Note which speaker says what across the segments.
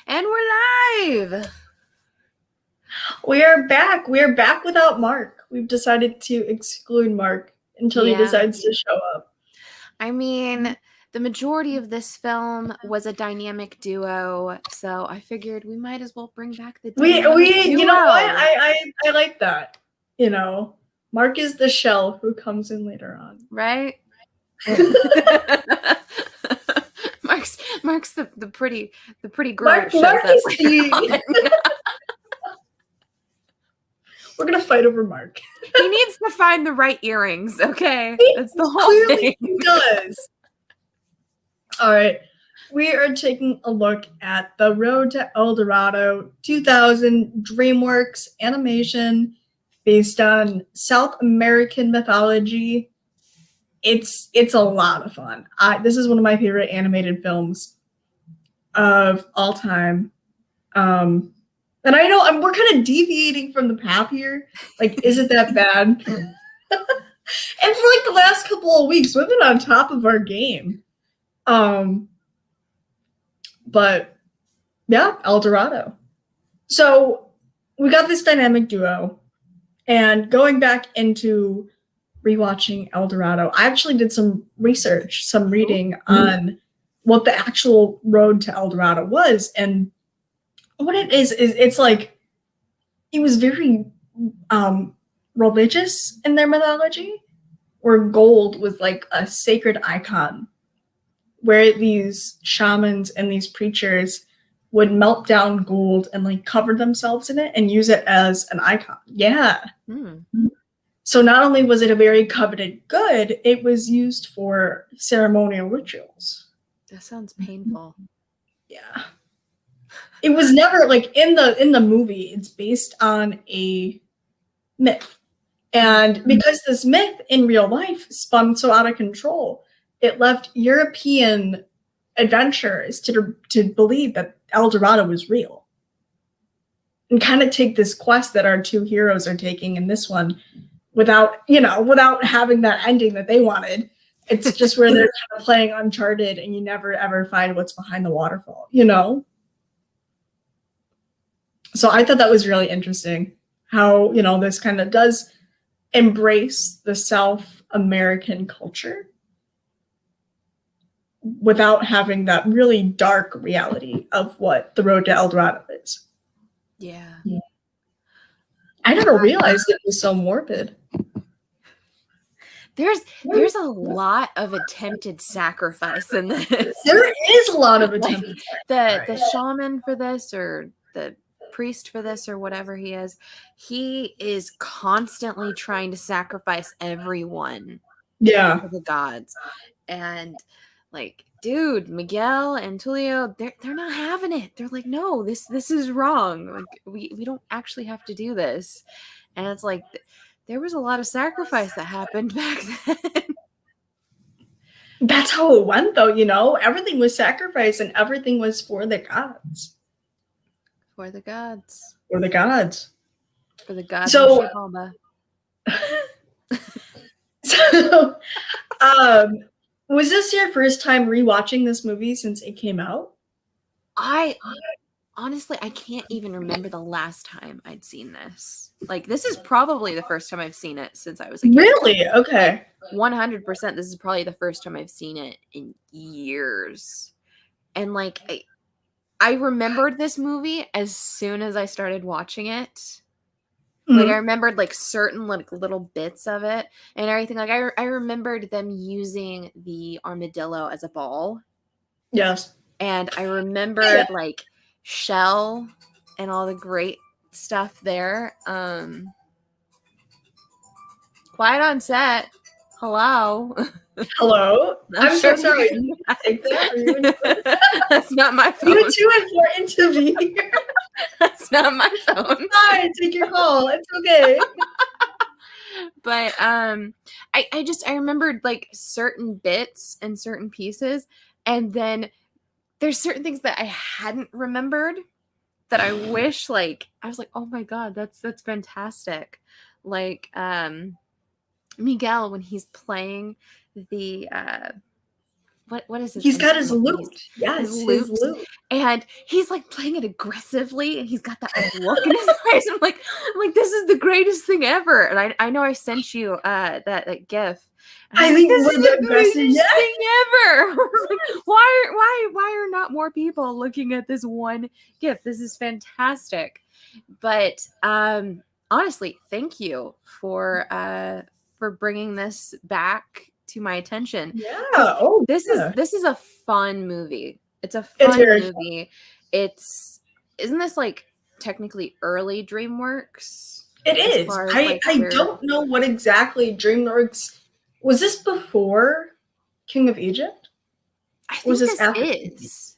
Speaker 1: And we're live.
Speaker 2: We are back. We are back without Mark. We've decided to exclude Mark until he decides to show up.
Speaker 1: I mean, the majority of this film was a dynamic duo, so I figured we might as well bring back the dynamic duo.
Speaker 2: You know what? I like that. You know, Mark is the shell who comes in later on.
Speaker 1: Right? Mark's the pretty girl.
Speaker 2: Mark is the We're gonna fight over Mark.
Speaker 1: He needs to find the right earrings, okay? That's the whole
Speaker 2: clearly
Speaker 1: thing.
Speaker 2: He does. All right. We are taking a look at The Road to El Dorado, 2000 DreamWorks animation based on South American mythology. It's a lot of fun. This is one of my favorite animated films of all time. And I know we're kind of deviating from the path here. Like, is it that bad? And for like the last couple of weeks, we've been on top of our game. But yeah, El Dorado. So we got this dynamic duo, and going back into rewatching El Dorado, I actually did some research, some reading on what the actual road to El Dorado was, and what it is it's like it was very religious in their mythology, where gold was like a sacred icon, where these shamans and these preachers would melt down gold and like cover themselves in it and use it as an icon. Yeah. So not only was it a very coveted good, it was used for ceremonial rituals.
Speaker 1: That sounds painful.
Speaker 2: Yeah. It was never like in the movie, it's based on a myth. And because this myth in real life spun so out of control, it left European adventurers to believe that El Dorado was real. And kind of take this quest that our two heroes are taking in this one without having that ending that they wanted. It's just where they're kind of playing Uncharted and you never ever find what's behind the waterfall, So I thought that was really interesting how, this kind of does embrace the South American culture without having that really dark reality of what the road to El Dorado is.
Speaker 1: Yeah.
Speaker 2: I never realized it was so morbid.
Speaker 1: There's a lot of attempted sacrifice in this.
Speaker 2: There is a lot of attempted
Speaker 1: sacrifice. The shaman for this, or the priest for this, or whatever he is constantly trying to sacrifice everyone to the gods. And like, dude, Miguel and Tulio, they're not having it. They're like, no, this is wrong. Like, we don't actually have to do this. And it's like, there was a lot of sacrifice that happened back then.
Speaker 2: That's how it went, though, Everything was sacrifice and everything was for the gods.
Speaker 1: For the gods.
Speaker 2: For the gods.
Speaker 1: For the gods
Speaker 2: so,
Speaker 1: of Shivalba.
Speaker 2: So, was this your first time rewatching this movie since it came out?
Speaker 1: Honestly, I can't even remember the last time I'd seen this. Like, this is probably the first time I've seen it since I was a kid.
Speaker 2: Really? Okay.
Speaker 1: 100%. This is probably the first time I've seen it in years. And like, I remembered this movie as soon as I started watching it. Like, I remembered like certain like little bits of it and everything. Like, I remembered them using the armadillo as a ball.
Speaker 2: Yes.
Speaker 1: And I remembered like Shell and all the great stuff there. Quiet on set. Hello.
Speaker 2: I'm so sorry. Take that.
Speaker 1: That's not my phone.
Speaker 2: You're too important to be here.
Speaker 1: That's not my phone.
Speaker 2: Fine, take your call. It's okay.
Speaker 1: But I remembered like certain bits and certain pieces, and then there's certain things that I hadn't remembered that I wish, like, I was like, oh my God, that's fantastic. Like, Miguel, when he's playing the what is his
Speaker 2: He's got his
Speaker 1: instrument?
Speaker 2: lute. Yes,
Speaker 1: His
Speaker 2: his
Speaker 1: loops,
Speaker 2: lute.
Speaker 1: and he's like playing it aggressively, and he's got that like look in his eyes. I'm like, this is the greatest thing ever. And I know I sent you that GIF. And
Speaker 2: I
Speaker 1: I'm like,
Speaker 2: think
Speaker 1: this
Speaker 2: with
Speaker 1: is
Speaker 2: the
Speaker 1: the
Speaker 2: aggressive,
Speaker 1: greatest
Speaker 2: yes.
Speaker 1: thing ever. I was like, why are not more people looking at this one GIF? This is fantastic. But honestly, thank you for bringing this back to my attention.
Speaker 2: Yeah.
Speaker 1: 'Cause
Speaker 2: Oh,
Speaker 1: this
Speaker 2: yeah.
Speaker 1: is a fun movie. It's a
Speaker 2: It's
Speaker 1: fun
Speaker 2: very fun.
Speaker 1: movie. Isn't this like technically early DreamWorks?
Speaker 2: It
Speaker 1: As
Speaker 2: is.
Speaker 1: far as
Speaker 2: I
Speaker 1: like
Speaker 2: I don't know what exactly DreamWorks was. This before King of Egypt?
Speaker 1: I
Speaker 2: Or was
Speaker 1: think
Speaker 2: this
Speaker 1: this
Speaker 2: after?
Speaker 1: is.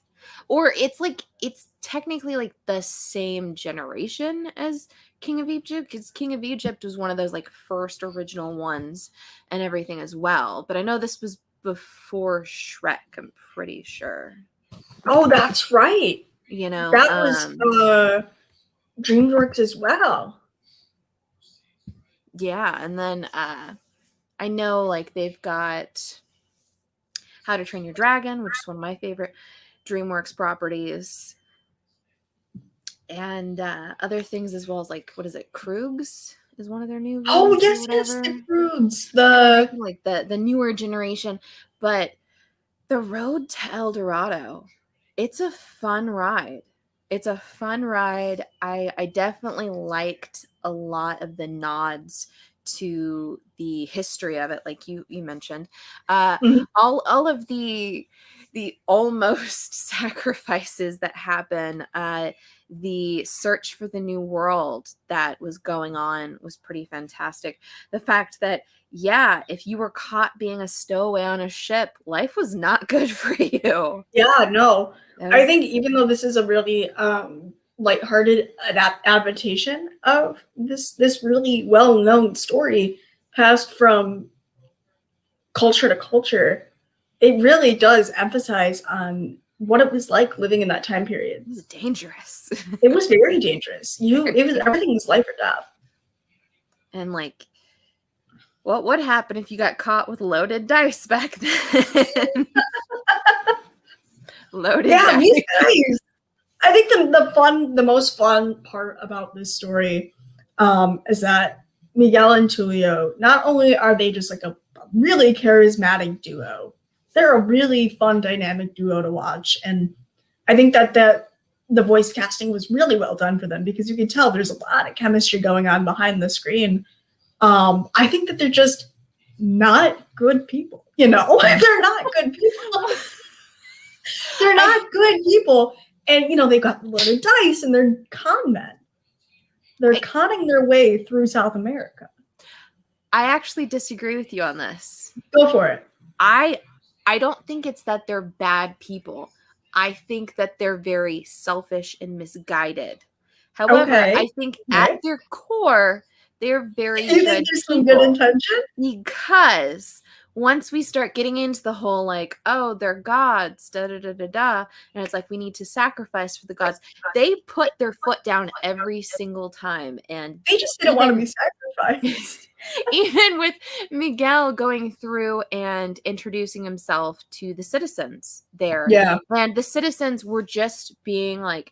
Speaker 1: Or it's technically like the same generation as King of Egypt, because King of Egypt was one of those like first original ones and everything as well. But I know this was before Shrek, I'm pretty sure.
Speaker 2: Oh, that's right.
Speaker 1: You know,
Speaker 2: That was DreamWorks as well.
Speaker 1: yeah, and then I know like they've got How to Train Your Dragon, which is one of my favorite DreamWorks properties, and other things as well as like, what is it, Krug's is one of their new
Speaker 2: Oh,
Speaker 1: movies or
Speaker 2: yes,
Speaker 1: whatever.
Speaker 2: the Croods.
Speaker 1: And they're
Speaker 2: The
Speaker 1: making like the newer generation, but The Road to El Dorado, it's a fun ride. It's a fun ride. I definitely liked a lot of the nods to the history of it, like you mentioned.
Speaker 2: Mhm.
Speaker 1: All of the almost sacrifices that happen. The search for the new world that was going on was pretty fantastic. The fact that, yeah, if you were caught being a stowaway on a ship, life was not good for you.
Speaker 2: Yeah, no.
Speaker 1: That
Speaker 2: I
Speaker 1: was,
Speaker 2: think even though this is a really lighthearted adaptation of this really well-known story passed from culture to culture, it really does emphasize on what it was like living in that time period.
Speaker 1: it was dangerous.
Speaker 2: It was very dangerous.
Speaker 1: Very
Speaker 2: It was everything was life or death.
Speaker 1: And like, what would happen if you got caught with loaded dice back then? Loaded
Speaker 2: Yeah,
Speaker 1: dice.
Speaker 2: these guys. I think the most fun part about this story is that Miguel and Tulio, not only are they just like a really charismatic duo, they're a really fun dynamic duo to watch, and I think that the voice casting was really well done for them because you can tell there's a lot of chemistry going on behind the screen. I think that they're just not good people. You know, they're not good people. They're not good people. And, you know, they've got loaded dice and they're con men. They're conning their way through South America.
Speaker 1: I actually disagree with you on this.
Speaker 2: Go for it.
Speaker 1: I don't think it's that they're bad people. I think that they're very selfish and misguided. However,
Speaker 2: Okay.
Speaker 1: I think at their core, they're very
Speaker 2: You
Speaker 1: good
Speaker 2: think there's some
Speaker 1: people.
Speaker 2: good intention?
Speaker 1: Because once we start getting into the whole like, oh, they're gods, da da da da da, and it's like we need to sacrifice for the gods, they put their foot down every single time, and
Speaker 2: They just didn't want to be sacrificed.
Speaker 1: even with Miguel going through and introducing himself to the citizens there,
Speaker 2: Yeah.
Speaker 1: and the citizens were just being like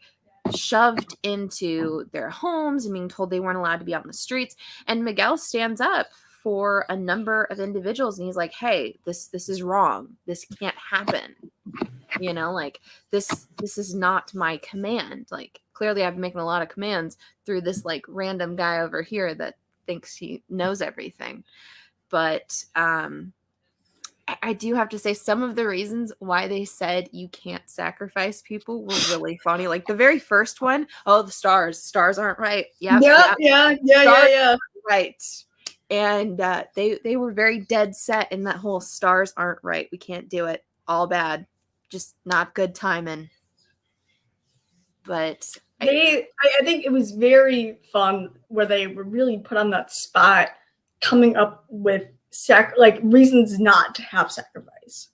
Speaker 1: shoved into their homes and being told they weren't allowed to be out in the streets, and Miguel stands up for a number of individuals and he's like, hey, this is wrong, this can't happen, you know, like this is not my command. Like clearly I've been making a lot of commands through this like random guy over here that thinks he knows everything. But I do have to say some of the reasons why they said you can't sacrifice people were really funny. Like the very first one, oh, the stars aren't right. Yep,
Speaker 2: Yeah.
Speaker 1: right. And they were very dead set in that whole stars aren't right. We can't do it. All bad. Just not good timing. But
Speaker 2: I think it was very fun where they were really put on that spot coming up with reasons not to have sacrifice.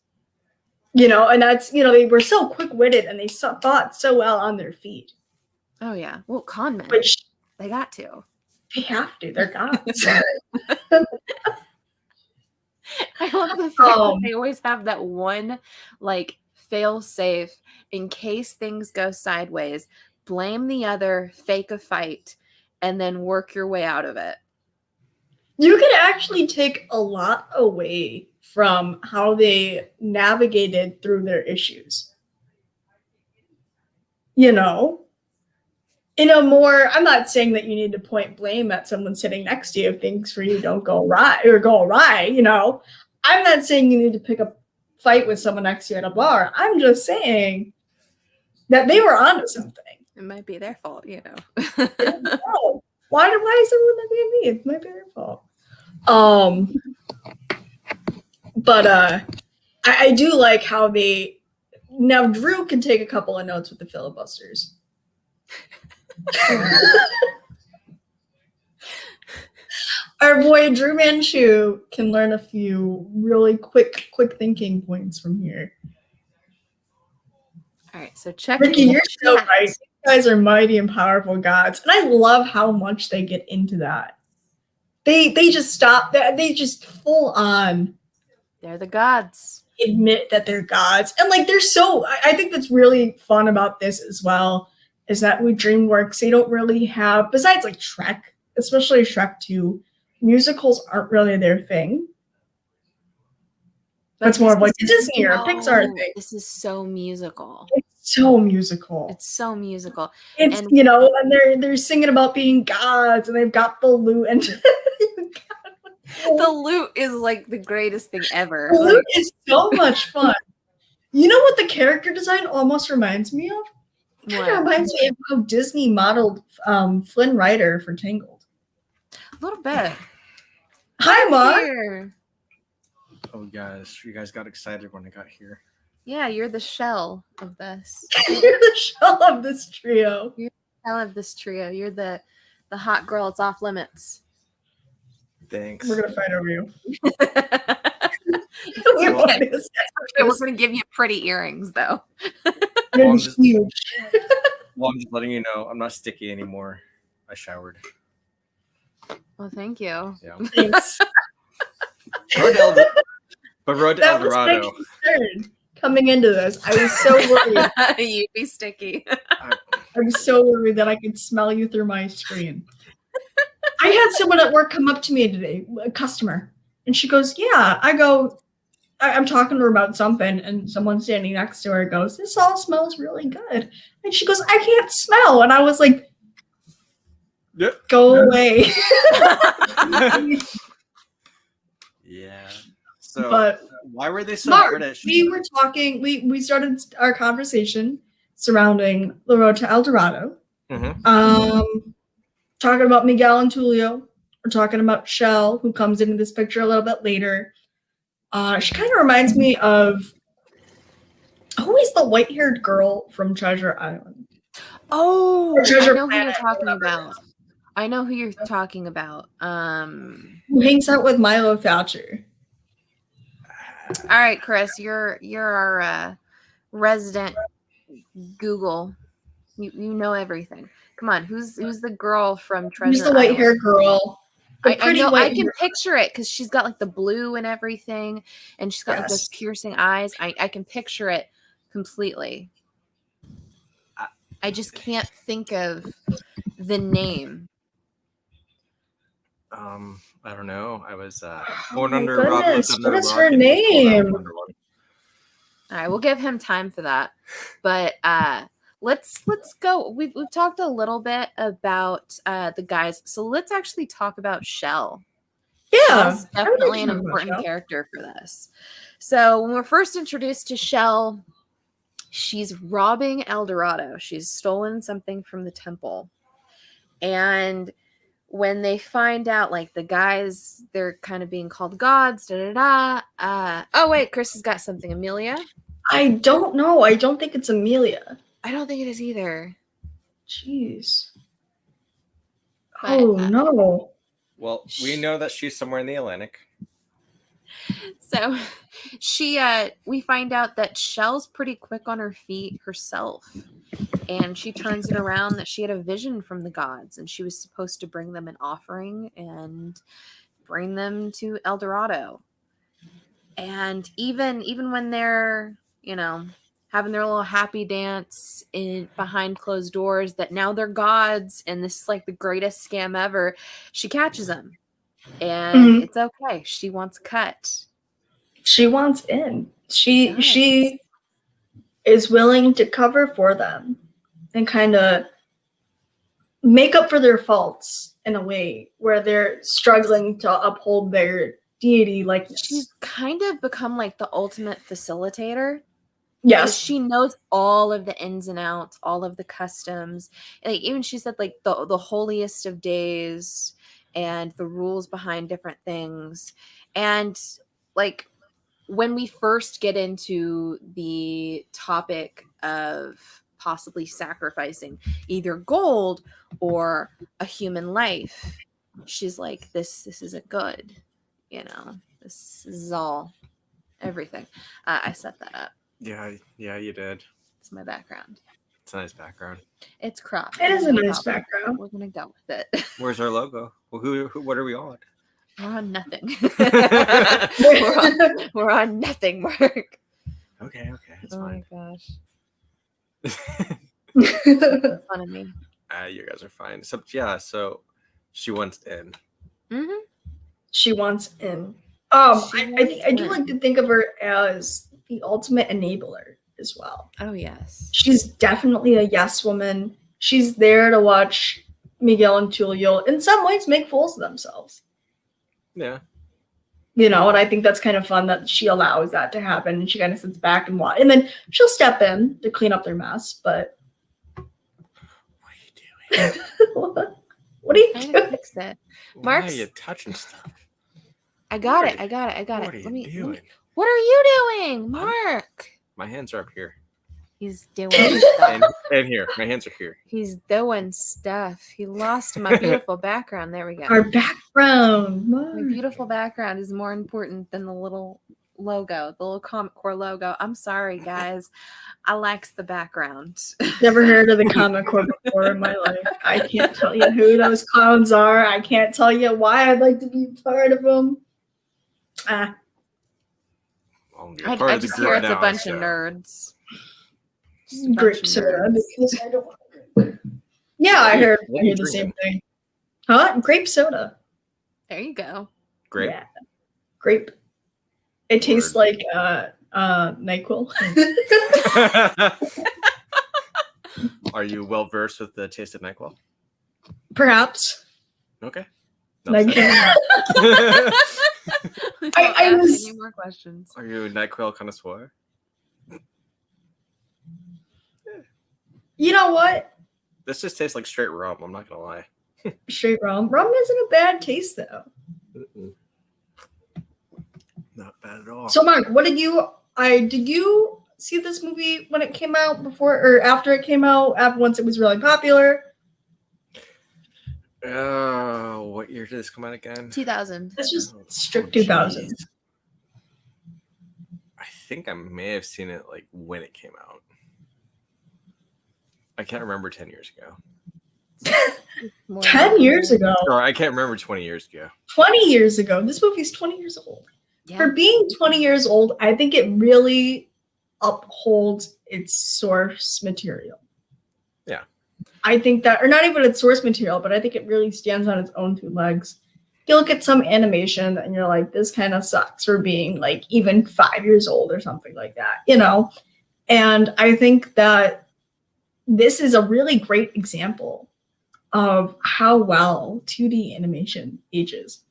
Speaker 2: You know, and that's, you know, they were so quick-witted and they thought so well on their feet.
Speaker 1: Oh yeah. Well, con men.
Speaker 2: Which
Speaker 1: they got to.
Speaker 2: They have to. They're gods.
Speaker 1: I love the fact that they always have that one, like, fail safe in case things go sideways. Blame the other, fake a fight, and then work your way out of it.
Speaker 2: You can actually take a lot away from how they navigated through their issues. You know? In a more, I'm not saying that you need to point blame at someone sitting next to you if things for you don't go right or go awry, you know. I'm not saying you need to pick a fight with someone next to you at a bar. I'm just saying that they were onto something.
Speaker 1: It might be their fault, you know.
Speaker 2: No. Why is everyone looking at me? It might be their fault. But I do like how they now Drew can take a couple of notes with the filibusters. Our boy Drew Manchu can learn a few really quick thinking points from here.
Speaker 1: All right, so check.
Speaker 2: Ricky, you're so right. These guys are mighty and powerful gods, and I love how much they get into that. They just stop. They just full on.
Speaker 1: They're the gods.
Speaker 2: Admit that they're gods, and like they're so. I think that's really fun about this as well. Is that with DreamWorks, they don't really have, besides like Shrek, especially Shrek 2, musicals aren't really their thing. That's more of like a Disney or a Pixar thing.
Speaker 1: This is so musical.
Speaker 2: It's so musical.
Speaker 1: It's so musical.
Speaker 2: It's, and, you know, and they're singing about being gods, and they've got the lute, and
Speaker 1: the lute is like the greatest thing ever.
Speaker 2: The lute is so much fun. You know what the character design almost reminds me of? It kind of reminds me of how Disney modeled Flynn Rider for Tangled.
Speaker 1: A little bit.
Speaker 2: Hi, Mom.
Speaker 3: Oh, guys, you guys got excited when I got here.
Speaker 1: Yeah, you're the shell of this.
Speaker 2: You're the shell of this trio.
Speaker 1: You're the shell of this trio. You're the hot girl. It's off limits.
Speaker 3: Thanks.
Speaker 2: We're gonna fight over you.
Speaker 1: We're gonna give you pretty earrings, though.
Speaker 3: Well, huge. Well, I'm just letting you know I'm not sticky anymore. I showered.
Speaker 1: Well, thank you.
Speaker 3: Yeah.
Speaker 2: Thanks.
Speaker 3: Road to El Dorado.
Speaker 2: Coming into this, I was so worried.
Speaker 1: You'd be sticky.
Speaker 2: I was so worried that I could smell you through my screen. I had someone at work come up to me today, a customer, and she goes, "Yeah." I go, I'm talking to her about something, and someone standing next to her goes, "This all smells really good." And she goes, "I can't smell." And I was like, "Go away."
Speaker 3: Yeah. So,
Speaker 2: but
Speaker 3: why were they so British?
Speaker 2: We were talking. We started our conversation surrounding the road to El Dorado.
Speaker 3: Mm-hmm.
Speaker 2: Talking about Miguel and Tulio. We're talking about Shell, who comes into this picture a little bit later. She kind of reminds me of who is the white-haired girl from Treasure Island?
Speaker 1: Oh, I know who you're talking about. I know who you're talking about.
Speaker 2: Who hangs out with Milo Thatcher.
Speaker 1: All right, Chris, you're our resident Google. You know everything. Come on, who's the girl from Treasure Island?
Speaker 2: Who's the white-haired girl?
Speaker 1: I know. I can picture it because she's got like the blue and everything, and she's got like those piercing eyes. I can picture it completely. I just can't think of the name.
Speaker 3: I don't know. I was born under Rob.
Speaker 2: What is her name?
Speaker 1: All right, we'll give him time for that. But let's go. We've talked a little bit about the guys, so let's actually talk about Shell.
Speaker 2: Yeah,
Speaker 1: Shell's definitely an important character for this. So when we're first introduced to Shell, she's robbing El Dorado. She's stolen something from the temple, and when they find out, like the guys, they're kind of being called gods. Oh wait, Chris has got something. Amelia?
Speaker 2: I don't know. I don't think it's Amelia.
Speaker 1: I don't think it is either.
Speaker 2: Jeez.
Speaker 1: But,
Speaker 2: no.
Speaker 3: Well, we know that she's somewhere in the Atlantic.
Speaker 1: So we find out that Shell's pretty quick on her feet herself. And she turns it around that she had a vision from the gods and she was supposed to bring them an offering and bring them to El Dorado. And even when they're, having their little happy dance in behind closed doors, that now they're gods and this is like the greatest scam ever, she catches them. And it's okay. She wants cut.
Speaker 2: She wants in. She is willing to cover for them and kind of make up for their faults in a way where they're struggling to uphold their deity likeness.
Speaker 1: She's kind of become like the ultimate facilitator.
Speaker 2: Yes.
Speaker 1: She knows all of the ins and outs, all of the customs. Like even she said like the holiest of days and the rules behind different things. And like when we first get into the topic of possibly sacrificing either gold or a human life, she's like, this isn't good. This is all everything. I set that up.
Speaker 3: Yeah, you did.
Speaker 1: It's my background.
Speaker 3: It's a nice background.
Speaker 1: It's cropped.
Speaker 2: It is a nice background.
Speaker 1: We're gonna go with it.
Speaker 3: Where's our logo? Well, what are we on?
Speaker 1: We're on nothing. we're on nothing, Mark.
Speaker 3: Okay, it's fine.
Speaker 1: My gosh. Make fun of me.
Speaker 3: You guys are fine. So she wants in.
Speaker 1: Mm-hmm.
Speaker 2: She wants in. I do like to think of her as the ultimate enabler as well.
Speaker 1: Oh yes.
Speaker 2: She's definitely a yes woman. She's there to watch Miguel and Tulio in some ways make fools of themselves.
Speaker 3: Yeah.
Speaker 2: And I think that's kind of fun that she allows that to happen, and she kind of sits back and watch, and then she'll step in to clean up their mess. But
Speaker 3: what are you doing?
Speaker 2: What are you doing?
Speaker 1: Fix it.
Speaker 3: Why are you touching stuff?
Speaker 1: I got it.
Speaker 3: What are you doing?
Speaker 1: What are you doing, Mark?
Speaker 3: My hands are up here.
Speaker 1: He's doing stuff.
Speaker 3: And here. My hands are here.
Speaker 1: He's doing stuff. He lost my beautiful background. There we go.
Speaker 2: Our background.
Speaker 1: My beautiful background is more important than the little logo, the little Comic Core logo. I'm sorry, guys. I likes the background.
Speaker 2: Never heard of the Comic Core before in my life. I can't tell you who those clowns are. I can't tell you why I'd like to be part of them.
Speaker 1: I just hear it's a bunch of nerds.
Speaker 2: Grape soda. Yeah, I heard the same thing. Huh? Grape soda.
Speaker 1: There you go.
Speaker 3: Grape.
Speaker 2: Yeah. Grape. It tastes like NyQuil.
Speaker 3: Are you well versed with the taste of NyQuil?
Speaker 2: Perhaps.
Speaker 3: Okay.
Speaker 2: I was.
Speaker 1: Any more questions?
Speaker 3: Are you a NyQuil connoisseur?
Speaker 2: You know what?
Speaker 3: This just tastes like straight rum. I'm not gonna lie.
Speaker 2: Straight rum. Rum isn't a bad taste though.
Speaker 3: Not bad at all.
Speaker 2: So, Mark, what did you see this movie when it came out before or after it came out? Once it was really popular.
Speaker 3: What year did this come out again?
Speaker 1: 2000.
Speaker 2: This was strict 2000.
Speaker 3: I think I may have seen it like when it came out. I can't remember 10 years ago.
Speaker 2: 10 years ago?
Speaker 3: Or I can't remember 20 years ago.
Speaker 2: 20 years ago. This movie's 20 years old. Yeah. For being 20 years old, I think it really upholds its source material.
Speaker 3: Yeah.
Speaker 2: I think that, or not even its source material, but I think it really stands on its own two legs. You look at some animation and you're like, this kind of sucks for being like even 5 years old or something like that, And I think that this is a really great example of how well 2D animation ages.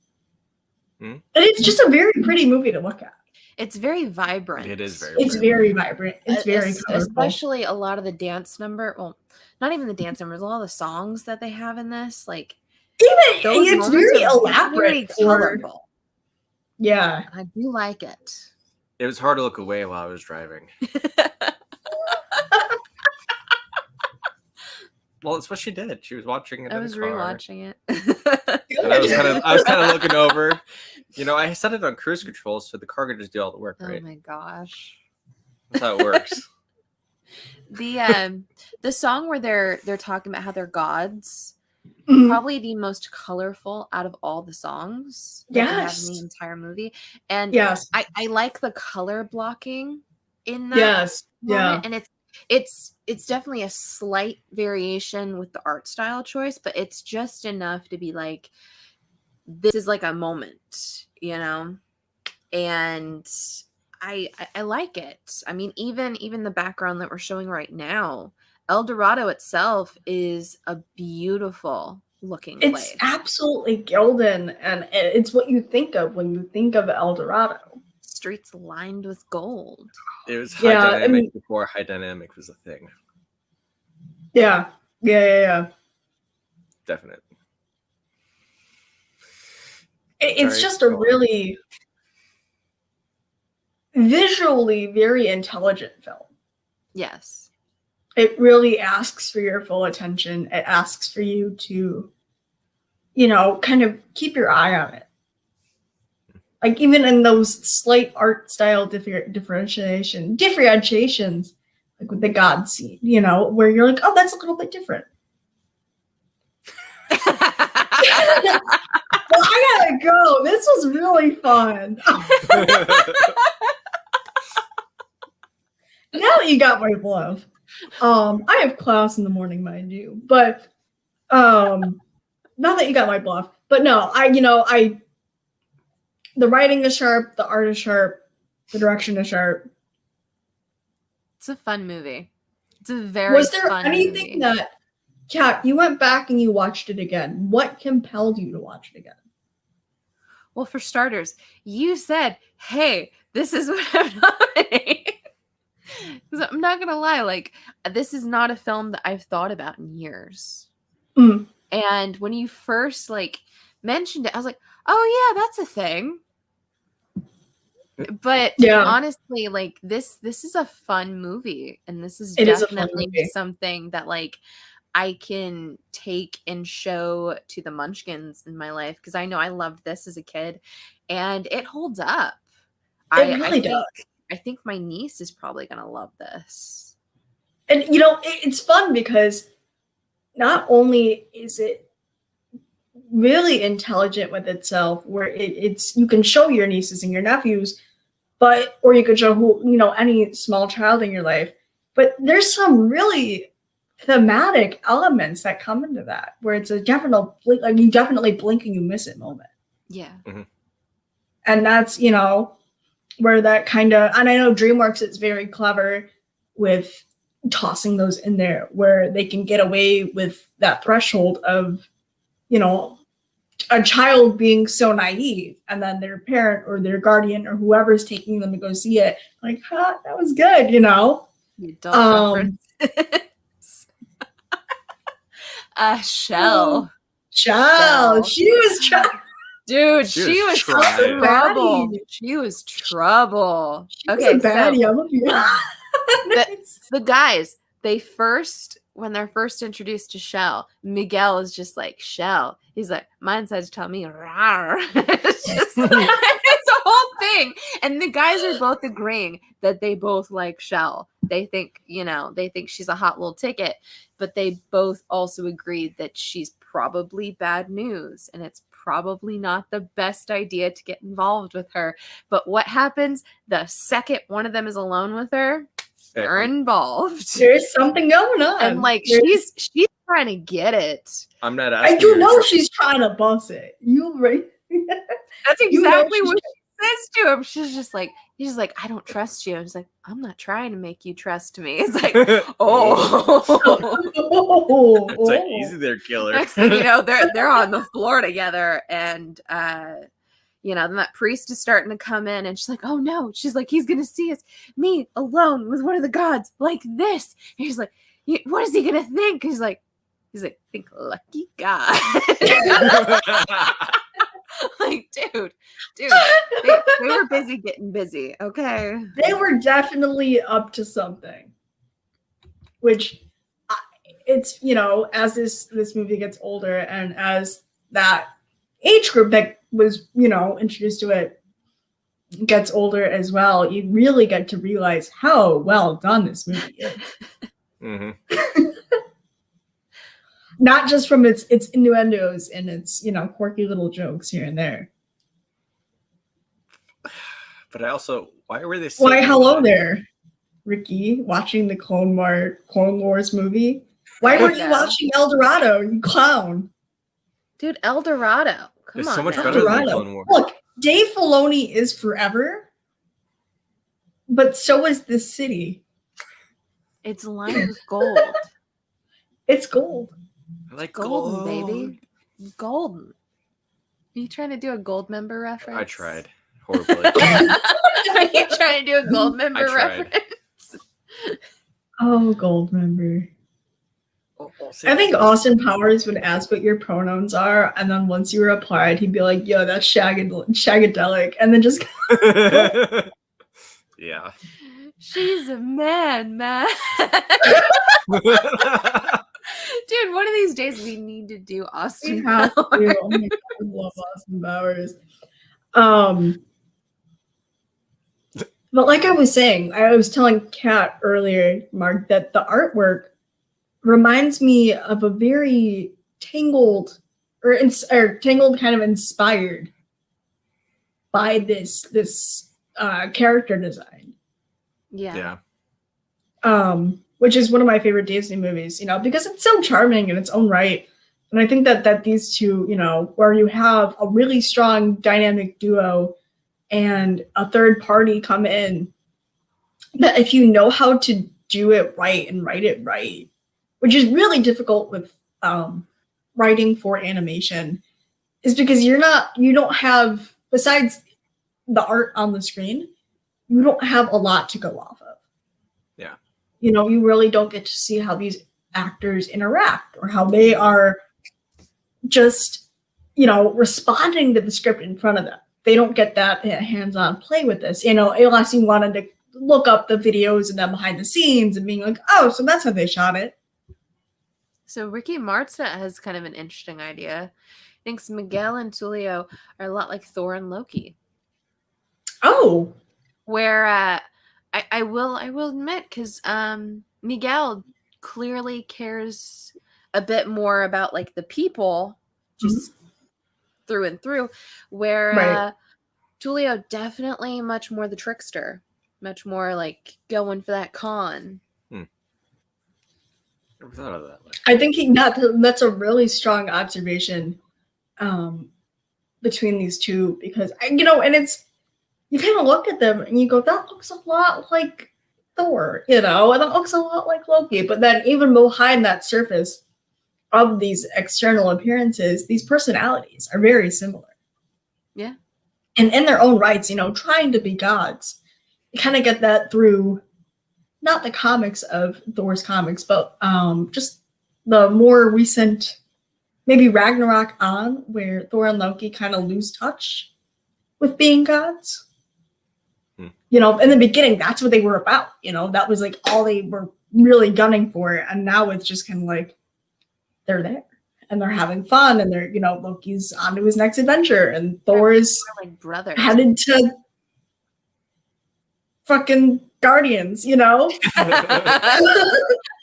Speaker 2: And it's just a very pretty movie to look at.
Speaker 1: It's very vibrant.
Speaker 3: It is very
Speaker 2: It's very vibrant. It's very colorful.
Speaker 1: Especially a lot of the dance number. Well, not even the dance numbers. A lot of the songs that they have in this, like
Speaker 2: it's very elaborate,
Speaker 1: very colorful.
Speaker 2: Yeah,
Speaker 1: I do like it.
Speaker 3: It was hard to look away while I was driving. Well, it's what she did. She was watching it.
Speaker 1: I was rewatching it.
Speaker 3: And I was kind of looking over. I set it on cruise control, so the car could just do all the work, right?
Speaker 1: Oh my gosh.
Speaker 3: That's how it works.
Speaker 1: The song where they're talking about how they're gods, probably the most colorful out of all the songs that they have in the entire movie. And I like the color blocking in that moment. And it's definitely a slight variation with the art style choice, but it's just enough to be like, this is like a moment, you know? And I like it. I mean, even the background that we're showing right now, El Dorado itself is a beautiful looking place.
Speaker 2: It's absolutely golden, and it's what you think of when you think of El Dorado.
Speaker 1: Streets lined with gold.
Speaker 3: It was high dynamic before high dynamic was a thing.
Speaker 2: Yeah.
Speaker 3: Definitely.
Speaker 2: It's just a really visually very intelligent film.
Speaker 1: Yes.
Speaker 2: It really asks for your full attention. It asks for you to, you know, kind of keep your eye on it. Like even in those slight art style differentiations, like with the God scene, you know, where you're like, oh, that's a little bit different. Well, I gotta go. This was really fun. Now that you got my bluff. I have class in the morning, mind you, but not that you got my bluff. But no, the writing is sharp, the art is sharp, the direction is sharp.
Speaker 1: It's a fun movie. It's a very
Speaker 2: Was there
Speaker 1: fun
Speaker 2: anything
Speaker 1: movie.
Speaker 2: that, Kat, you went back and you watched it again? What compelled you to watch it again?
Speaker 1: Well, for starters, you said, hey, this is what I'm nominating. Because I'm not going to lie, like, this is not a film that I've thought about in years.
Speaker 2: Mm.
Speaker 1: And when you first, like, mentioned it, I was like, oh, yeah, that's a thing. But honestly, like, this is a fun movie. And this is definitely something that, like, I can take and show to the munchkins in my life. Because I know I loved this as a kid. And it holds up.
Speaker 2: It really does.
Speaker 1: I think my niece is probably going to love this.
Speaker 2: And, you know, it's fun because not only is it really intelligent with itself, where it's you can show your nieces and your nephews, or you could show any small child in your life, but there's some really thematic elements that come into that, where it's a definite, like, you definitely blink and you miss it moment.
Speaker 1: Yeah.
Speaker 3: Mm-hmm.
Speaker 2: And that's, where that kind of, and I know DreamWorks is very clever with tossing those in there where they can get away with that threshold of, a child being so naive, and then their parent or their guardian or whoever's taking them to go see it, like, that was good,
Speaker 1: The adult reference. Shell.
Speaker 2: Shell. She was
Speaker 1: Dude, she was trouble. She was trouble.
Speaker 2: Okay, so
Speaker 1: the guys, when they're first introduced to Shell, Miguel is just like, Shell. He's like, mine says tell me rawr. It's just it's a whole thing. And the guys are both agreeing that they both like Shell. They think, she's a hot little ticket, but they both also agreed that she's probably bad news and it's probably not the best idea to get involved with her. But what happens the second one of them is alone with her? They're involved.
Speaker 2: There's something going on.
Speaker 1: And like she's trying to get it.
Speaker 3: I'm not asking.
Speaker 2: I do know she's trying to boss it. You right.
Speaker 1: That's exactly what she says to him. He's just like, I don't trust you. I was like, I'm not trying to make you trust me. It's like,
Speaker 3: It's like, easy there, killer.
Speaker 1: Next thing you know, they're on the floor together, and then that priest is starting to come in, and she's like, oh no. She's like, he's gonna see us, me alone with one of the gods like this. And he's like, what is he gonna think? He's like, think lucky God. Like, dude, they were busy getting busy. Okay,
Speaker 2: they were definitely up to something. Which, it's as this movie gets older, and as that age group that was introduced to it gets older as well, you really get to realize how well done this movie is.
Speaker 3: Mm-hmm.
Speaker 2: not just from its innuendos and its, quirky little jokes here and there.
Speaker 3: But I also, why were they?
Speaker 2: Why, hello there, Ricky, watching the Clone Wars movie. Why weren't you watching El Dorado, you clown?
Speaker 1: Dude, El Dorado. Come
Speaker 3: it's
Speaker 1: on.
Speaker 3: so much
Speaker 1: now.
Speaker 3: better than Clone Wars.
Speaker 2: Look, Dave Filoni is forever, but so is this city.
Speaker 1: It's lined with gold.
Speaker 2: It's gold.
Speaker 3: I like
Speaker 1: golden,
Speaker 3: gold.
Speaker 1: baby. Golden. Are you trying to do a gold member reference?
Speaker 3: I tried horribly.
Speaker 1: Are you trying to do a gold member reference?
Speaker 2: Oh, gold member. I think Austin Powers would ask what your pronouns are, and then once you replied, he'd be like, "Yo, that's shagadelic," and then just
Speaker 3: yeah.
Speaker 1: She's a man. Dude, one of these days we need to do Austin Powers.
Speaker 2: Oh my God, I love Austin Powers. But like I was saying, I was telling Kat earlier, Mark, that the artwork reminds me of a very Tangled or Tangled kind of inspired by this character design.
Speaker 1: Yeah.
Speaker 2: Which is one of my favorite Disney movies, because it's so charming in its own right. And I think that these two, where you have a really strong dynamic duo and a third party come in, that if you know how to do it right and write it right, which is really difficult with writing for animation, is because you don't have, besides the art on the screen, you don't have a lot to go off of.
Speaker 3: Yeah.
Speaker 2: You really don't get to see how these actors interact or how they are just, responding to the script in front of them. They don't get that hands-on play with this, unless you wanted to look up the videos and then behind the scenes and being like, oh, so that's how they shot it.
Speaker 1: So Ricky Martza has kind of an interesting idea. Thinks Miguel and Tulio are a lot like Thor and Loki.
Speaker 2: Oh.
Speaker 1: Where I will admit, because Miguel clearly cares a bit more about like the people, just through and through, where Tulio definitely much more the trickster, much more like going for that con.
Speaker 3: Never thought of that.
Speaker 2: I think that's a really strong observation between these two, because and it's, you kind of look at them and you go, that looks a lot like Thor, and that looks a lot like Loki. But then even behind that surface of these external appearances, these personalities are very similar.
Speaker 1: Yeah.
Speaker 2: And in their own rights, trying to be gods. You kind of get that through not the comics of Thor's comics, but just the more recent, maybe Ragnarok on, where Thor and Loki kind of lose touch with being gods. In the beginning, that's what they were about. That was like all they were really gunning for. And now it's just kind of like they're there and they're having fun, and they're, Loki's on to his next adventure, and Thor's
Speaker 1: like brothers
Speaker 2: headed to fucking Guardians,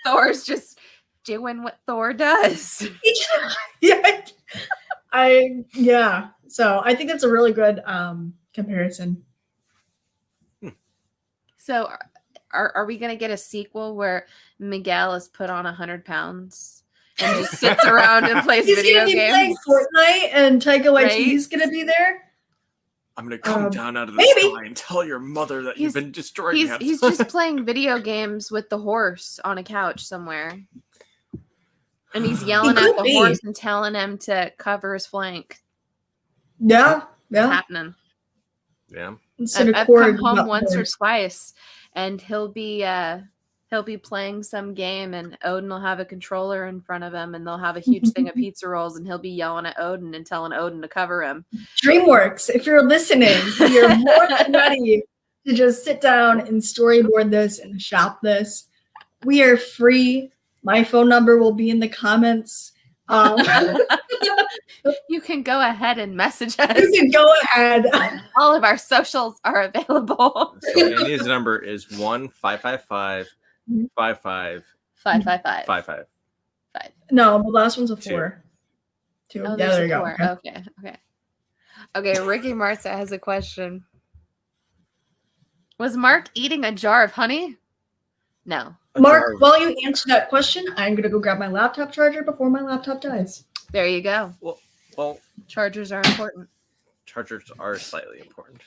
Speaker 1: Thor's just doing what Thor does.
Speaker 2: Yeah. So I think that's a really good comparison.
Speaker 1: So are we going to get a sequel where Miguel is put on 100 pounds and just sits around and plays video games? He's
Speaker 2: playing Fortnite, and Taika Waititi's going to be there.
Speaker 3: I'm going to come down out of the sky and tell your mother that you've been destroying me.
Speaker 1: He's just playing video games with the horse on a couch somewhere. And he's yelling at the horse and telling him to cover his flank.
Speaker 2: Yeah.
Speaker 1: It's happening.
Speaker 3: Yeah.
Speaker 1: I've come home once or twice, and he'll be playing some game, and Odin will have a controller in front of him, and they'll have a huge thing of pizza rolls, and he'll be yelling at Odin and telling Odin to cover him.
Speaker 2: DreamWorks, if you're listening, you're more than ready to just sit down and storyboard this and shop this. We are free. My phone number will be in the comments.
Speaker 1: You can go ahead and message us.
Speaker 2: You can go ahead.
Speaker 1: All of our socials are available.
Speaker 3: So Andy's number is 1-555-55-55.
Speaker 1: 5.
Speaker 2: No, the last one's a 4. 2.
Speaker 1: Oh,
Speaker 2: Yeah,
Speaker 1: there's
Speaker 2: there
Speaker 1: a
Speaker 2: you
Speaker 1: 4.
Speaker 2: go.
Speaker 1: Okay, Ricky Martha has a question. Was Mark eating a jar of honey? No.
Speaker 2: Mark, while you answer that question, I'm going to go grab my laptop charger before my laptop dies.
Speaker 1: There you go.
Speaker 3: Well,
Speaker 1: chargers are important.
Speaker 3: Chargers are slightly important.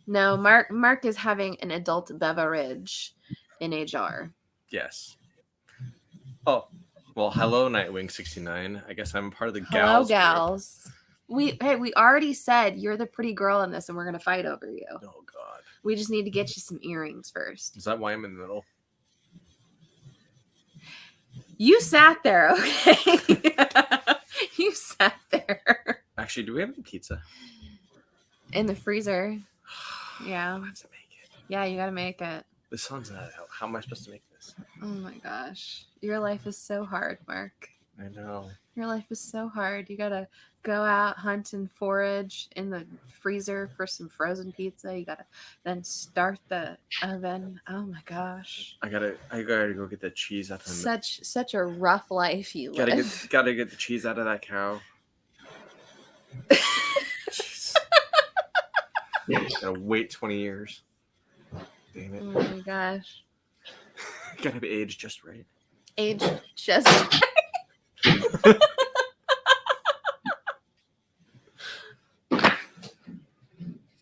Speaker 1: No, Mark is having an adult beverage in a jar.
Speaker 3: Yes. Oh, well, hello, Nightwing 69. I guess I'm part of the
Speaker 1: Hello,
Speaker 3: gals.
Speaker 1: gals. We already said you're the pretty girl in this, and we're gonna fight over you.
Speaker 3: Oh God.
Speaker 1: We just need to get you some earrings first.
Speaker 3: Is that why I'm in the middle?
Speaker 1: You sat there, okay? You sat there.
Speaker 3: Actually, do we have any pizza?
Speaker 1: In the freezer. Yeah.
Speaker 3: I have to make it.
Speaker 1: Yeah, you gotta make it.
Speaker 3: The sun's not out. How am I supposed to make this?
Speaker 1: Oh my gosh. Your life is so hard, Mark.
Speaker 3: I know.
Speaker 1: Your life is so hard. You gotta go out, hunt and forage in the freezer for some frozen pizza. You gotta then start the oven. Oh my gosh.
Speaker 3: I gotta go get the cheese out of the
Speaker 1: Such a rough life you live.
Speaker 3: Gotta get the cheese out of that cow. Gotta wait 20 years. Damn it.
Speaker 1: Oh my gosh.
Speaker 3: Gotta be aged just right.
Speaker 1: Aged just right.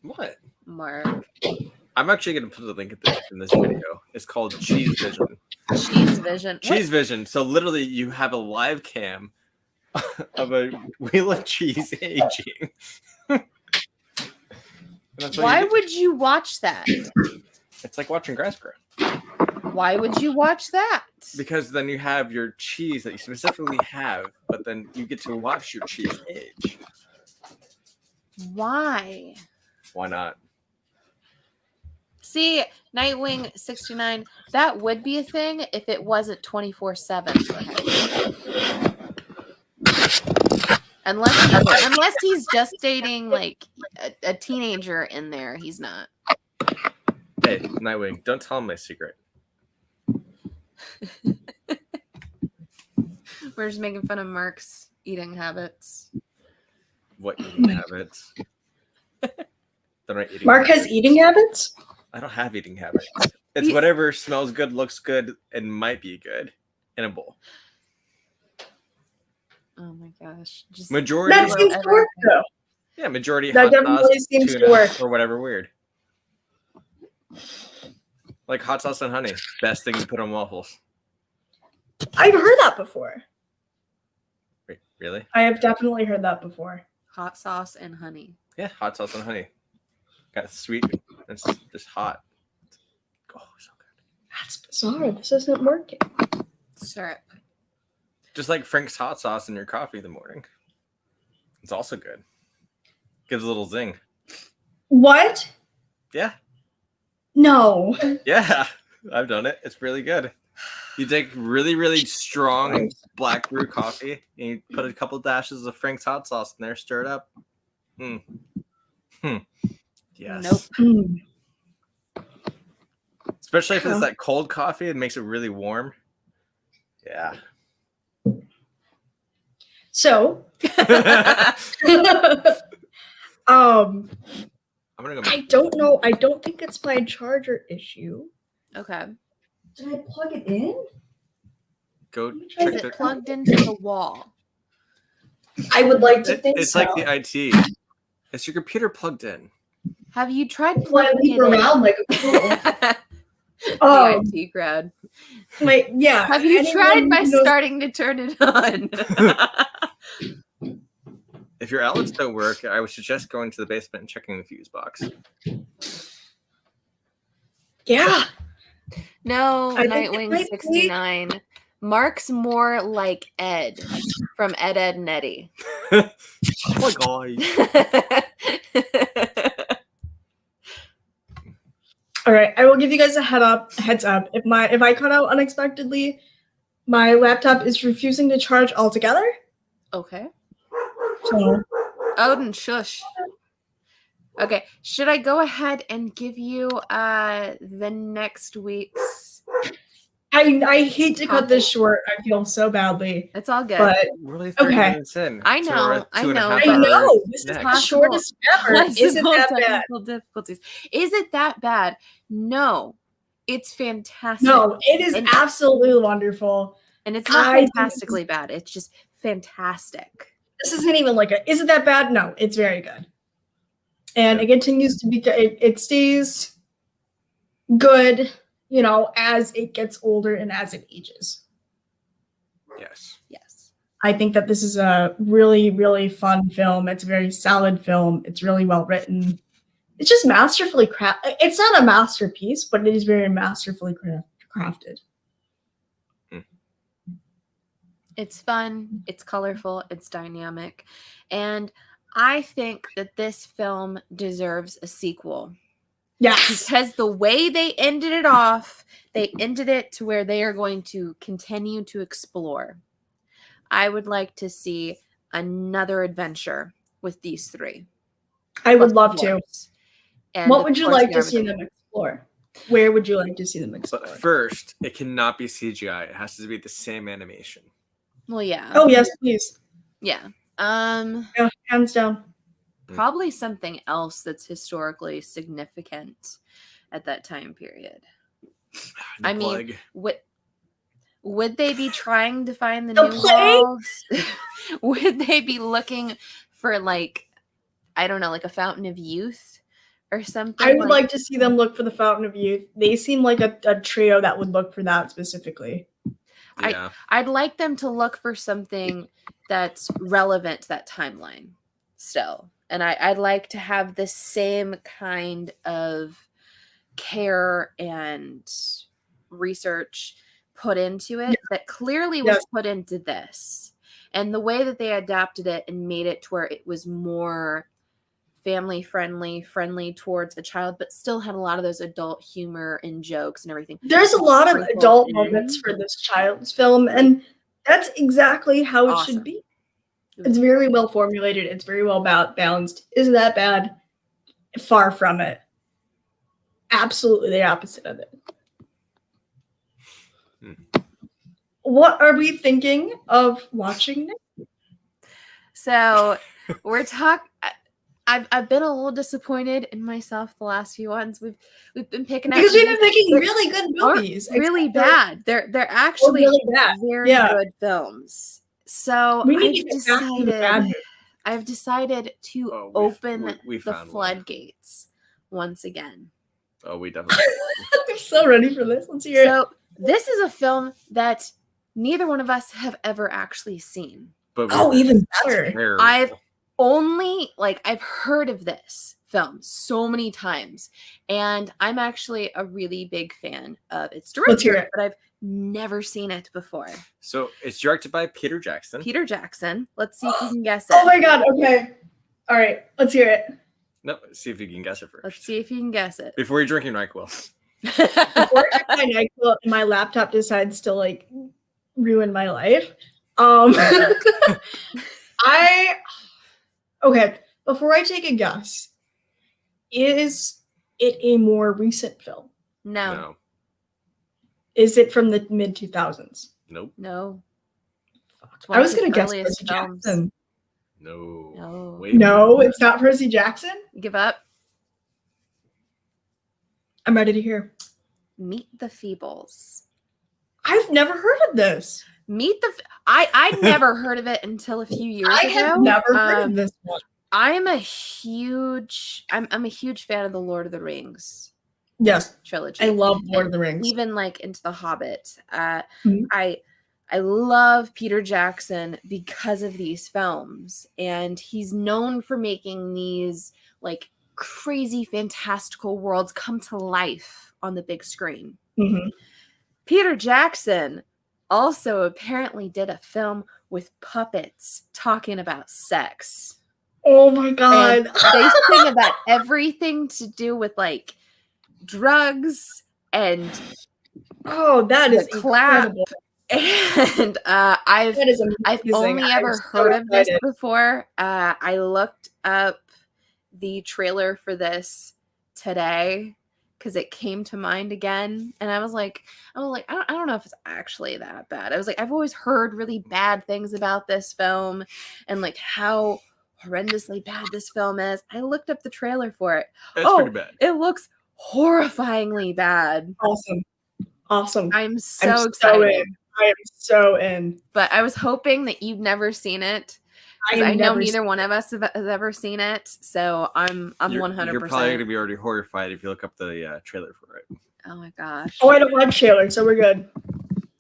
Speaker 3: What?
Speaker 1: Mark.
Speaker 3: I'm actually gonna put a link in this video. It's called Cheese Vision.
Speaker 1: Cheese Vision.
Speaker 3: Cheese Vision. So literally, you have a live cam of a wheel of cheese aging.
Speaker 1: Why would you watch that?
Speaker 3: It's like watching grass grow.
Speaker 1: Why would you watch that?
Speaker 3: Because then you have your cheese that you specifically have, but then you get to watch your cheese age.
Speaker 1: Why?
Speaker 3: Why not?
Speaker 1: See, Nightwing 69, that would be a thing if it wasn't 24/7. Unless he's just dating like a teenager in there, he's not.
Speaker 3: Hey, Nightwing, don't tell him my secret.
Speaker 1: We're just making fun of Mark's eating habits.
Speaker 3: What eating habits?
Speaker 2: Mark has eating habits?
Speaker 3: I don't have eating habits. It's whatever smells good, looks good, and might be good in a bowl.
Speaker 1: Oh my gosh. Just
Speaker 3: Majority
Speaker 2: that seems to work though.
Speaker 3: Yeah, majority
Speaker 2: that
Speaker 3: hot
Speaker 2: definitely
Speaker 3: sauce,
Speaker 2: seems
Speaker 3: tuna,
Speaker 2: to work.
Speaker 3: or whatever weird. Like hot sauce and honey. Best thing to put on waffles.
Speaker 2: I've heard that before.
Speaker 3: Wait, really?
Speaker 2: I have definitely heard that before.
Speaker 1: hot sauce and honey.
Speaker 3: Yeah, hot sauce and honey. Got sweet. It's just hot. Oh, so good.
Speaker 2: That's bizarre. This isn't working.
Speaker 1: Syrup.
Speaker 3: Just like Frank's hot sauce in your coffee in the morning. It's also good. Gives a little zing.
Speaker 2: What?
Speaker 3: Yeah.
Speaker 2: No.
Speaker 3: Yeah. I've done it. It's really good. You take really, really strong black brew coffee and you put a couple dashes of Frank's hot sauce in there, stir it up. Yes.
Speaker 1: Nope.
Speaker 3: Especially if it's that cold coffee, it makes it really warm. Yeah.
Speaker 2: So,
Speaker 3: I'm gonna go.
Speaker 2: I don't know. I don't think it's my charger issue.
Speaker 1: Okay.
Speaker 2: Did I plug it in?
Speaker 3: Go
Speaker 1: Is
Speaker 3: check
Speaker 1: it
Speaker 3: the.
Speaker 1: plugged into the wall?
Speaker 2: I would like to think
Speaker 3: It's
Speaker 2: so.
Speaker 3: like the IT. Is your computer plugged in?
Speaker 1: Have you tried
Speaker 2: Why
Speaker 1: plugging
Speaker 2: leave
Speaker 1: it
Speaker 2: around like a fool?
Speaker 1: the IT crowd.
Speaker 2: Yeah.
Speaker 1: Have you tried by
Speaker 2: knows-
Speaker 1: starting to turn it on?
Speaker 3: If your outlets don't work, I would suggest going to the basement and checking the fuse box.
Speaker 2: Yeah.
Speaker 1: No,
Speaker 2: I think it
Speaker 1: Nightwing
Speaker 2: might be.
Speaker 1: 69. Mark's more like Ed from Ed, Edd and Eddy.
Speaker 3: Oh my god.
Speaker 2: All right. I will give you guys a heads up. If I cut out unexpectedly, my laptop is refusing to charge altogether.
Speaker 1: Okay.
Speaker 2: So
Speaker 1: Odin, shush. Okay, should I go ahead and give you the next week's
Speaker 2: I hate to cut this short. I feel so badly.
Speaker 1: It's all good.
Speaker 2: But
Speaker 3: We're only 30 minutes in.
Speaker 1: I
Speaker 3: to
Speaker 1: know,
Speaker 3: our
Speaker 1: I
Speaker 3: 2.5
Speaker 1: know,
Speaker 3: hour
Speaker 2: I know. This
Speaker 3: next.
Speaker 2: is the shortest ever. Isn't that bad?
Speaker 1: Technical difficulties. Is it that bad? No. It's fantastic.
Speaker 2: No, it is absolutely wonderful.
Speaker 1: And it's not fantastically bad. It's just fantastic.
Speaker 2: This isn't even like is it that bad? No, it's very good. And it continues to be, it stays good, you know, as it gets older and as it ages.
Speaker 3: Yes.
Speaker 1: Yes.
Speaker 2: I think that this is a really, really fun film. It's a very solid film. It's really well written. It's just masterfully crafted. It's not a masterpiece, but it is very masterfully crafted.
Speaker 1: It's fun. It's colorful. It's dynamic. And I think that this film deserves a sequel.
Speaker 2: Yes.
Speaker 1: Because the way they ended it off, they ended it to where they are going to continue to explore. I would like to see another adventure with these three.
Speaker 2: I would love to.
Speaker 1: And
Speaker 2: what would you like to see them explore? Where would you like to see them explore?
Speaker 3: But first, it cannot be CGI. It has to be the same animation.
Speaker 1: Well, yeah.
Speaker 2: Oh, yes, please.
Speaker 1: Yeah.
Speaker 2: Yeah, hands down.
Speaker 1: Probably something else that's historically significant at that time period. I mean, would they be trying to find the new worlds? Would they be looking for, like, I don't know, like a fountain of youth or something?
Speaker 2: I would like to see them look for the fountain of youth. They seem like a trio that would look for that specifically.
Speaker 3: Yeah.
Speaker 1: I'd like them to look for something that's relevant to that timeline still. And I'd like to have the same kind of care and research put into it that clearly was put into this. And the way that they adapted it and made it to where it was more family friendly towards a child, but still had a lot of those adult humor and jokes and everything.
Speaker 2: There's a lot of adult moments for this child's film, and that's exactly how it should be. It's very well formulated. It's very well balanced. Isn't that bad? Far from it. Absolutely the opposite of it. What are we thinking of watching next?
Speaker 1: So we're talking. I've been a little disappointed in myself the last few ones. We've been picking
Speaker 2: because we've been picking really good movies.
Speaker 1: Really bad. They're actually really bad. Very good films. So I've decided to open the floodgates once again.
Speaker 3: Oh, we definitely.
Speaker 2: I'm so ready for this. Let's hear it.
Speaker 1: So this is a film that neither one of us have ever actually seen.
Speaker 3: But
Speaker 2: even better.
Speaker 1: I've heard of this film so many times, and I'm actually a really big fan of its director, but I've never seen it before.
Speaker 3: So it's directed by Peter Jackson.
Speaker 1: Peter Jackson. Let's see if you can guess it.
Speaker 2: Oh my god, okay. All right, let's hear it.
Speaker 3: No, see if you can guess it first.
Speaker 1: Let's see if you can guess it.
Speaker 3: Before you're drinking NyQuil.
Speaker 2: Before I drink my NyQuil, my laptop decides to like ruin my life. Okay, before I take a guess, is it a more recent film?
Speaker 1: No.
Speaker 2: Is it from the mid 2000s?
Speaker 3: Nope.
Speaker 1: No.
Speaker 2: I was gonna guess Percy Jackson.
Speaker 3: No.
Speaker 2: No, it's not Percy Jackson.
Speaker 1: Give up.
Speaker 2: I'm ready to hear.
Speaker 1: Meet the Feebles.
Speaker 2: I've never heard of this.
Speaker 1: I never heard of it until a few years ago.
Speaker 2: I have never heard of this one.
Speaker 1: I'm a huge fan of the Lord of the Rings.
Speaker 2: Yes,
Speaker 1: trilogy.
Speaker 2: I love Lord of the Rings.
Speaker 1: Even like into the Hobbit. I love Peter Jackson because of these films, and he's known for making these like crazy fantastical worlds come to life on the big screen.
Speaker 2: Mm-hmm.
Speaker 1: Peter Jackson also apparently did a film with puppets talking about sex.
Speaker 2: Oh my god.
Speaker 1: And they sing about everything to do with like drugs and
Speaker 2: that is incredible.
Speaker 1: And I've only ever heard of this before. I looked up the trailer for this today because it came to mind again, and I was like, I don't know if it's actually that bad. I was like, I've always heard really bad things about this film, and like how horrendously bad this film is. I looked up the trailer for it.
Speaker 3: It's pretty bad.
Speaker 1: It looks horrifyingly bad.
Speaker 2: Awesome.
Speaker 1: I'm so excited.
Speaker 2: I am so in.
Speaker 1: But I was hoping that you've never seen it. I know neither one of us has ever seen it, so I'm 100%.
Speaker 3: You're probably gonna be already horrified if you look up the trailer for it.
Speaker 1: Oh my gosh.
Speaker 2: Oh, I don't watch trailers, so we're good.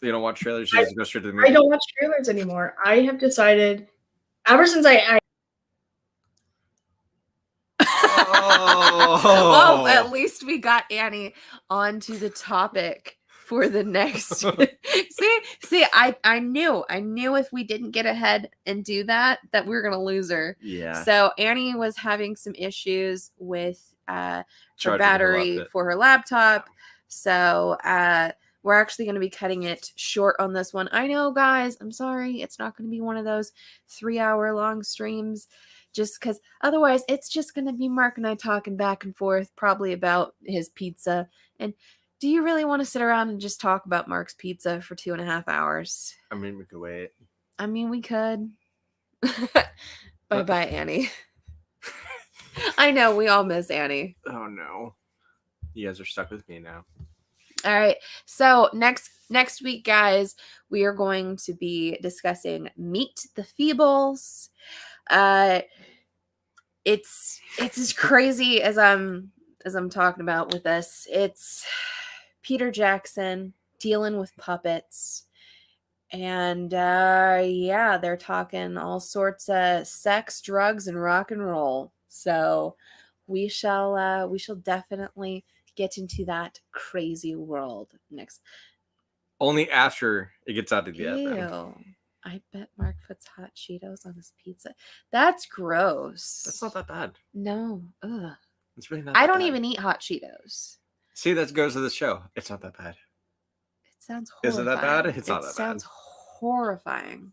Speaker 3: You don't watch trailers? You just go straight to the movie?
Speaker 2: I don't watch trailers anymore. I have decided, ever since I
Speaker 1: Well, at least we got Annie onto the topic for the next. see, I knew if we didn't get ahead and do that we were gonna lose her.
Speaker 3: Yeah.
Speaker 1: So Annie was having some issues with her battery for her laptop. So we're actually going to be cutting it short on this one. I know, guys, I'm sorry. It's not going to be one of those 3-hour long streams, just because otherwise it's just going to be Mark and I talking back and forth, probably about his pizza. And do you really want to sit around and just talk about Mark's pizza for 2.5 hours?
Speaker 3: I mean, we could wait.
Speaker 1: I mean, we could. Bye-bye, Annie. I know, we all miss Annie.
Speaker 3: Oh, no. You guys are stuck with me now.
Speaker 1: All right. So next week, guys, we are going to be discussing Meet the Feebles. It's as crazy as I'm talking about with this. It's Peter Jackson dealing with puppets. And yeah, they're talking all sorts of sex, drugs, and rock and roll. So we shall definitely get into that crazy world next.
Speaker 3: Only after it gets out of the oven.
Speaker 1: I bet Mark puts hot Cheetos on his pizza. That's gross.
Speaker 3: That's not that bad.
Speaker 1: No. Ugh.
Speaker 3: It's really not.
Speaker 1: I don't even eat hot Cheetos.
Speaker 3: See, that goes to the show. It's not that bad.
Speaker 1: It sounds horrifying.
Speaker 3: Is it that bad? It's not that bad. It
Speaker 1: sounds horrifying.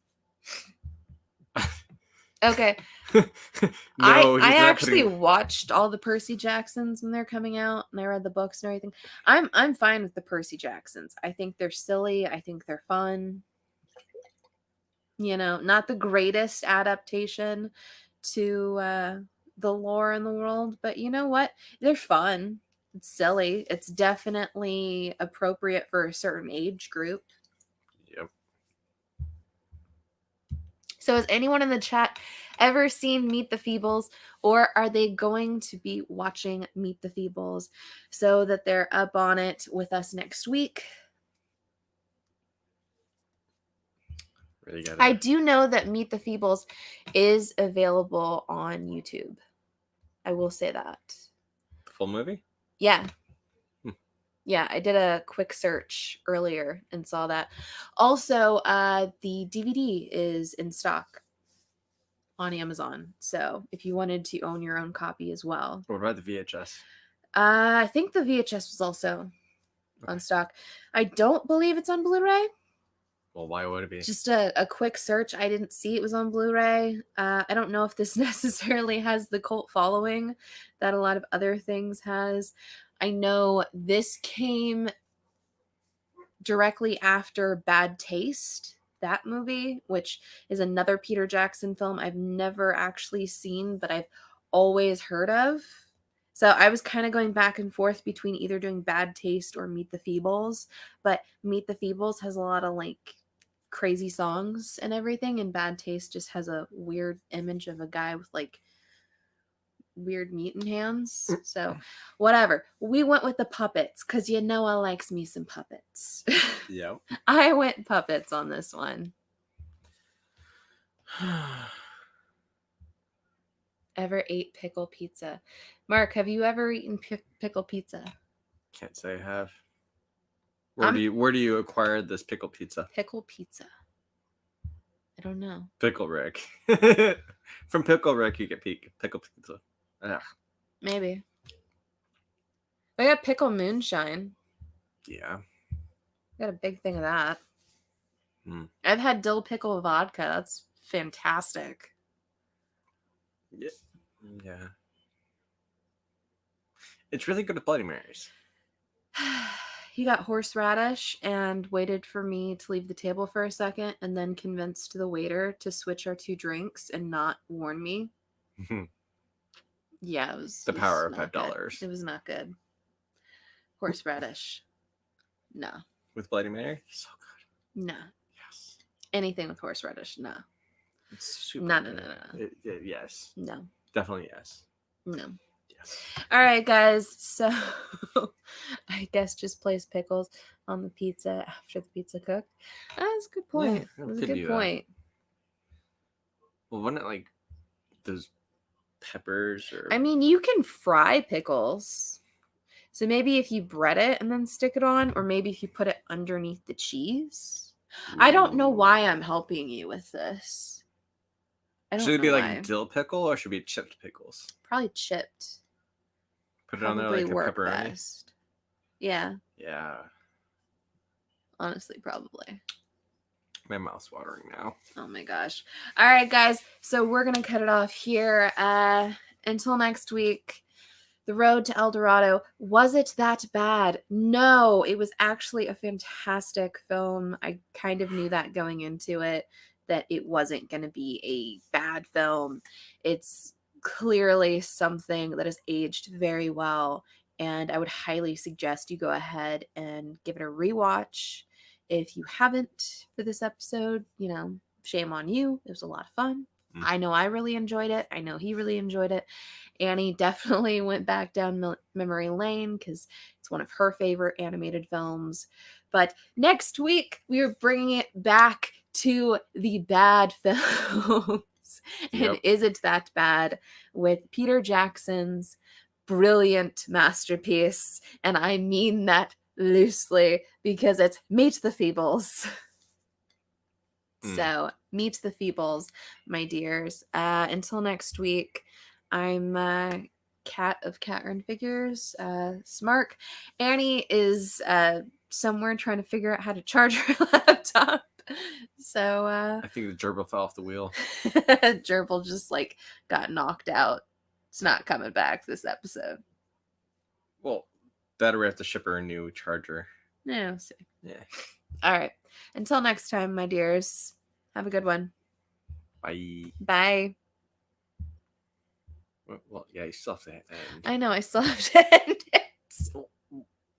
Speaker 1: Okay.
Speaker 3: No,
Speaker 1: I actually watched all the Percy Jacksons when they're coming out, and I read the books and everything. I'm fine with the Percy Jacksons. I think they're silly. I think they're fun. You know, not the greatest adaptation to the lore in the world, but you know what? They're fun. It's silly. It's definitely appropriate for a certain age group.
Speaker 3: Yep.
Speaker 1: So has anyone in the chat ever seen Meet the Feebles, or are they going to be watching Meet the Feebles so that they're up on it with us next week?
Speaker 3: Really
Speaker 1: I do know that Meet the Feebles is available on YouTube. I will say that.
Speaker 3: Full movie?
Speaker 1: Yeah. Yeah, I did a quick search earlier and saw that. Also, the DVD is in stock on Amazon. So if you wanted to own your own copy as well.
Speaker 3: What about the VHS?
Speaker 1: I think the VHS was also on stock. I don't believe it's on Blu-ray.
Speaker 3: Well, why would it be?
Speaker 1: Just a quick search. I didn't see it was on Blu-ray. I don't know if this necessarily has the cult following that a lot of other things has. I know this came directly after Bad Taste, that movie, which is another Peter Jackson film I've never actually seen, but I've always heard of. So I was kind of going back and forth between either doing Bad Taste or Meet the Feebles, but Meet the Feebles has a lot of like crazy songs and everything, and Bad Taste just has a weird image of a guy with like weird mutant hands. So whatever, we went with the puppets because I likes me some puppets.
Speaker 3: Yep.
Speaker 1: I went puppets on this one. Ever ate pickle pizza? Mark, have you ever eaten pickle pizza?
Speaker 3: Can't say I have. Where do you acquire this pickle pizza?
Speaker 1: Pickle pizza. I don't know.
Speaker 3: Pickle Rick. From Pickle Rick, you get pickle pizza. Ugh.
Speaker 1: Maybe. I got pickle moonshine.
Speaker 3: Yeah.
Speaker 1: Got a big thing of that. I've had dill pickle vodka. That's fantastic.
Speaker 3: Yeah. It's really good at Bloody Marys.
Speaker 1: He got horseradish and waited for me to leave the table for a second and then convinced the waiter to switch our 2 drinks and not warn me. Yeah, it was
Speaker 3: The power of
Speaker 1: not
Speaker 3: $5.
Speaker 1: good. It was not good. Horseradish. No.
Speaker 3: With Bloody Mary? So good.
Speaker 1: No.
Speaker 3: Yes.
Speaker 1: Anything with horseradish, no.
Speaker 3: It's super
Speaker 1: No.
Speaker 3: yes.
Speaker 1: No.
Speaker 3: Definitely yes.
Speaker 1: No.
Speaker 3: Yes.
Speaker 1: All right, guys. So I guess just place pickles on the pizza after the pizza cooked. That's a good point.
Speaker 3: Yeah,
Speaker 1: That's a
Speaker 3: could
Speaker 1: good
Speaker 3: do that.
Speaker 1: point.
Speaker 3: Well, wouldn't it like those peppers or?
Speaker 1: I mean, you can fry pickles. So maybe if you bread it and then stick it on, or maybe if you put it underneath the cheese. I don't know why I'm helping you with this.
Speaker 3: Should it be like a dill pickle or should it be chipped pickles?
Speaker 1: Probably chipped.
Speaker 3: Put it on there like a
Speaker 1: work
Speaker 3: pepperoni.
Speaker 1: Best. Yeah.
Speaker 3: Yeah.
Speaker 1: Honestly, probably.
Speaker 3: My mouth's watering now.
Speaker 1: Oh my gosh. All right, guys. So we're going to cut it off here. Until next week. The Road to El Dorado. Was it that bad? No, it was actually a fantastic film. I kind of knew that going into it, that it wasn't going to be a bad film. It's clearly something that has aged very well, and I would highly suggest you go ahead and give it a rewatch. If you haven't for this episode, shame on you. It was a lot of fun. I know I really enjoyed it. I know he really enjoyed it. Annie definitely went back down memory lane because it's one of her favorite animated films. But next week, we are bringing it back to the bad films. And Is It That Bad? With Peter Jackson's brilliant masterpiece. And I mean that loosely because it's Meet the Feebles. So, Meet the Feebles, my dears. Until next week, I'm Cat of Cat Run Figures, Smark. Annie is somewhere trying to figure out how to charge her laptop. So
Speaker 3: I think the gerbil fell off the wheel.
Speaker 1: Gerbil just got knocked out. It's not coming back this episode.
Speaker 3: Well, that or we have to ship her a new charger.
Speaker 1: Yeah, we'll see.
Speaker 3: Yeah.
Speaker 1: All right. Until next time, my dears. Have a good one.
Speaker 3: Bye.
Speaker 1: Bye.
Speaker 3: Well, yeah, you still have to end.
Speaker 1: I know, I still have to end it.